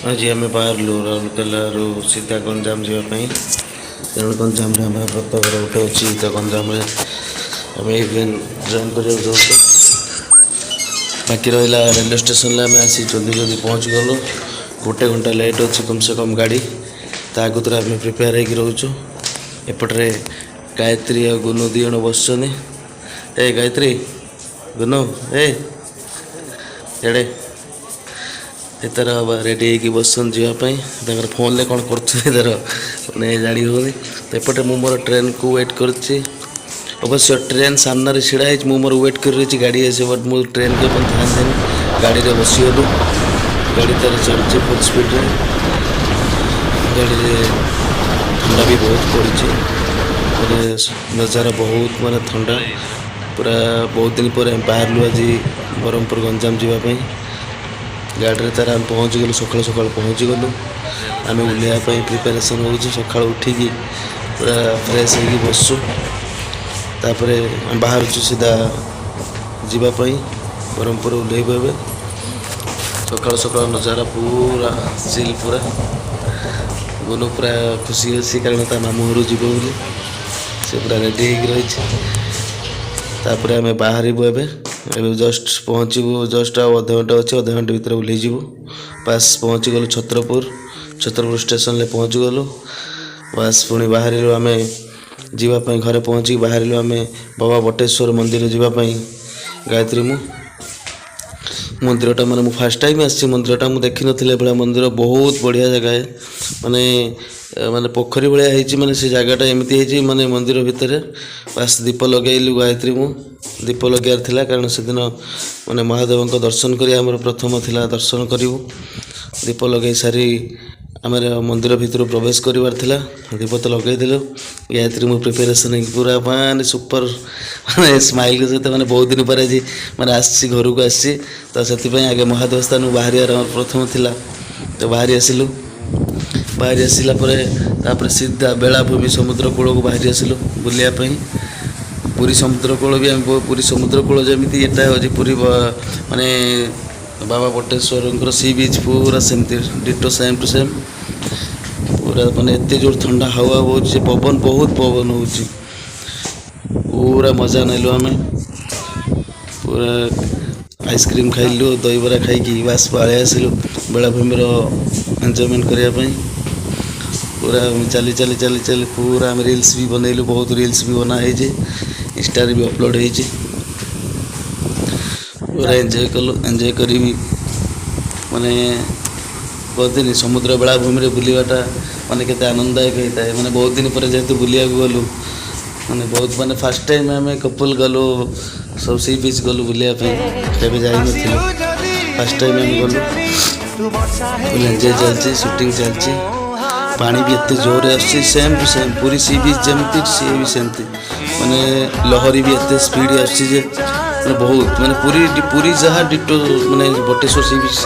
आज आम बाहर राउरकेला सीधा गंजाम जावाई कारण गंजाम आम ब्रतघर गोटे अच्छी तो गंजाम आम इवेंट जॉइन कर बाकी रहा रेलवे स्टेशन आम आसी जल्दी जल्दी पहुँच गलु गोटे घंटा लेट अच्छी कम से कम गाड़ी आगुतरा आम प्रिपेयर हो रोचु एपटे गायत्री और गुनु दी जन बस गायत्री गुनु एड़े तार रेडी होगी बसन जावाई फोन ले कौन कर मैंने जानी होनी तो एपटे मु मोर ट्रेन को वेट कर अवश्य ट्रेन सामने छिड़ा है मोर वेट कर रही गाड़ी आस बट मु ट्रेन के ध्यान देनी गाड़ी में बसीगलु गाड़ी तार चलती फुल स्पीड गाड़ी ठंडा भी बहुत पड़ी नज़ारा बहुत माने ठंडा पूरा बहुत दिन पर बाहर आज ब्रह्मपुर गंजाम जावाई गाड़ी तार आम पहुँच गलु सकाल सकाल पहुँच गलु आम ओह्लैवाई प्रिपेरेसन हो सका उठिकी पूरा फ्रेश हो बसु तापर बाहर सीधा जीवाई ब्रह्मपुर ओह्लैबू ए सकाल सकाल नज़ारा पूरा चिल पूरा गुनु पूरा खुशी अच्छी कारण ता मामू घर जीव बोली से पूरा रेडी हो रही आम बाहर जस्ट पहुँचू जस्ट अध घंटा अच्छे अध घंटे भितर ओह्लैजु बास पहुँची गलु छत्रपुर स्टेशन ले पहुँच गलु बास पुणी बाहर आम जीवाई घरे पहुँची बाहर आम बाबा बटेश्वर मंदिर जीवाई गायत्री मु मंदिरटा माने फर्स्ट टाइम आसी मंदिरटा मुझे देखी नी मंदिर बहुत बढ़िया जगह है माने माने पोखरी भाया है माने से जगहटा एमती है माने मंदिर भितर बास दीप लगेलु गायत्री मु दीप लगे कारण से दिन माने महादेव को दर्शन करिया हमर प्रथम थिला दर्शन करूँ दीप लगे सारी आम मंदिर भितर प्रवेश करार थिला दीप तो लगेदेलु गायत्री मु प्रिपेरेसन पूरा माने सुपर माने स्माइल के सहित माने बहुत दिन पर आज माने आसी घर को आसी तो से आगे महादेव स्थान बाहर प्रथम थिला तो बाहरी आसिलु बाहरी आसला सीधा बेलाभूमि समुद्र कूल को बाहरी आसिलु बुलायापी पुरी समुद्र कूल भी आम पुरी समुद्र कूल जमी एटा हूँ पुरी माने बाबा बटेश्वर सी बीच पूरा सेमती डिटो सेम टू सेम पूरा माने एत जोर ठंडा हवा हो पवन बहुत पवन हो पूरा मजा नेलु आम पूरा आइसक्रीम खाइलु दहीबरा खाई बास पलि आसिलु बेलाभूमि एंजॉयमेंट करने पूरा चली चली चली चली पूरा आम रील्स भी बनैलु बहुत रील्स भी बनाई इंस्टा भी अपलोड हो पूरा एंजॉय कलु एंजॉय करी माने कहते समुद्र बेलाभूमि बुलवाटा माने केते आनंददायक होता है माने बहुत दिन पर जेहेतु बुलिया गलु माने बहुत माने फर्स्ट टाइम आम कपल गलु सब सी बीच गलु बुलायापी केबे जाई नथिलु फर्स्ट टाइम आम गलु फुल एंजॉय चलती शूटिंग चलती पानी भी एत जोर आसम टू सेम पूरी सी बीच जमती सी भी सेमती माने लहरी भी एत स्पीड आसुचे बहुत माने पूरी पूरी जहाँ डिटो माने बटेश्वर सी बीच